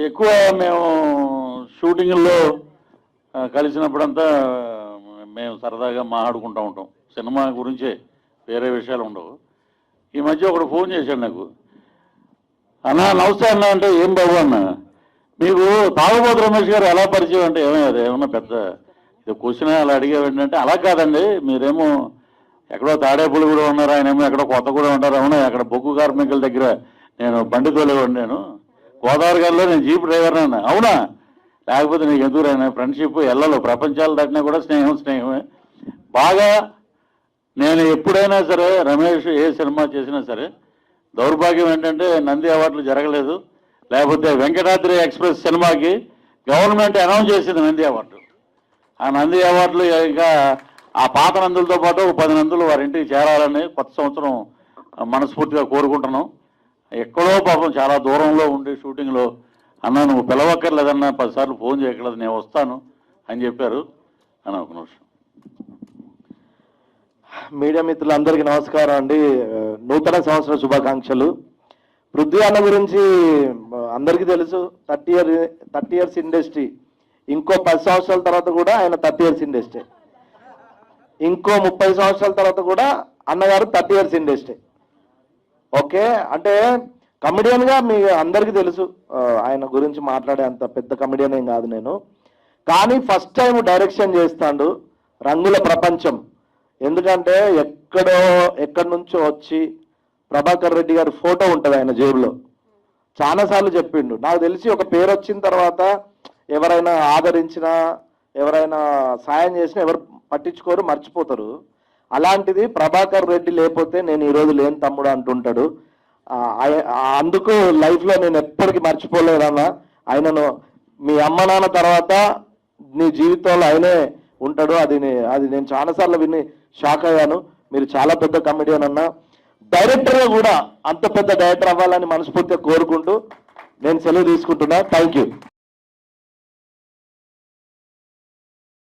ఎక్కువ మేము షూటింగ్లో కలిసినప్పుడంతా మేము సరదాగా మాట్లాడుకుంటూ ఉంటాం. సినిమా గురించే, వేరే విషయాలు ఉండవు. ఈ మధ్య ఒకడు ఫోన్ చేశాడు నాకు, అన్నా నమస్తే అన్న అంటే, ఏం బాబు అన్న మీకు తాగుబోతు రమేష్ గారు ఎలా పరిచయం అంటే, ఏమన్నా పెద్ద ఇది క్వశ్చన్ అలా అడిగేవాడి అంటే, అలా కాదండి, మీరేమో ఎక్కడో తాడేపల్లి కూడా ఉన్నారు, ఆయనేమో ఎక్కడో కొత్త కూడా ఉంటారు. అవునా, అక్కడ బొగ్గు కార్మికుల దగ్గర నేను బండి తోలేవాడు, నేను గోదావరి గారిలో నేను జీప్ డ్రైవర్ అన్న. అవునా, లేకపోతే నీకు ఎదురైనా ఫ్రెండ్షిప్ ఎల్లలో ప్రపంచాలు దాటినా కూడా స్నేహమే. బాగా నేను ఎప్పుడైనా సరే రమేష్ ఏ సినిమా చేసినా సరే, దౌర్భాగ్యం ఏంటంటే నంది అవార్డులు జరగలేదు, లేకపోతే వెంకటాద్రి ఎక్స్ప్రెస్ సినిమాకి గవర్నమెంట్ అనౌన్స్ చేసింది నంది అవార్డు. ఆ నంది అవార్డులు ఇంకా ఆ పాత నందులతో పాటు 10 నందులు వారి ఇంటికి చేరాలని కొత్త సంవత్సరం మనస్ఫూర్తిగా కోరుకుంటున్నాం. ఎక్కడో పాపం చాలా దూరంలో ఉండి షూటింగ్లో, అన్న నువ్వు పిలవక్కర్లేదన్నా 10 సార్లు ఫోన్ చేయక్కర్లేదు, నేను వస్తాను అని చెప్పారు అని. ఒక నిమిషం. మీడియా మిత్రులందరికీ నమస్కారం అండి. నూతన సంవత్సర శుభాకాంక్షలు. పృథ్వీ అన్న గురించి అందరికీ తెలుసు. 30 ఇయర్స్ ఇండస్ట్రీ. ఇంకో 10 సంవత్సరాల తర్వాత కూడా ఆయన 30 ఇయర్స్ ఇండస్ట్రీ. ఇంకో 30 సంవత్సరాల తర్వాత కూడా అన్నగారు 30 ఇయర్స్ ఇండస్ట్రీ. ఓకే, అంటే కమెడియన్గా మీ అందరికీ తెలుసు. ఆయన గురించి మాట్లాడే అంత పెద్ద కమెడియన్ ఏం కాదు నేను. కానీ ఫస్ట్ టైం డైరెక్షన్ చేస్తాడు రంగుల ప్రపంచం. ఎందుకంటే ఎక్కడి నుంచో వచ్చి ప్రభాకర్ రెడ్డి గారి ఫోటో ఉంటుంది ఆయన జేబులో. చాలాసార్లు చెప్పిండు. నాకు తెలిసి ఒక పేరు వచ్చిన తర్వాత ఎవరైనా ఆదరించినా, ఎవరైనా సాయం చేసినా ఎవరు పట్టించుకోరు, మర్చిపోతారు. అలాంటిది ప్రభాకర్ రెడ్డి లేకపోతే నేను ఈరోజు లేని తమ్ముడు అంటుంటాడు. అందుకు లైఫ్లో నేను ఎప్పటికీ మర్చిపోలేదన్నా. ఆయనను మీ అమ్మ నాన్న తర్వాత నీ జీవితంలో ఆయనే ఉంటాడు. అది నేను చాలాసార్లు విని షాక్ అయ్యాను. మీరు చాలా పెద్ద కమెడియన్ అన్న. డైరెక్టర్గా కూడా అంత పెద్ద డైరెక్టర్ అవ్వాలని మనస్ఫూర్తిగా కోరుకుంటూ నేను సెలవు తీసుకుంటున్నా. Thank you.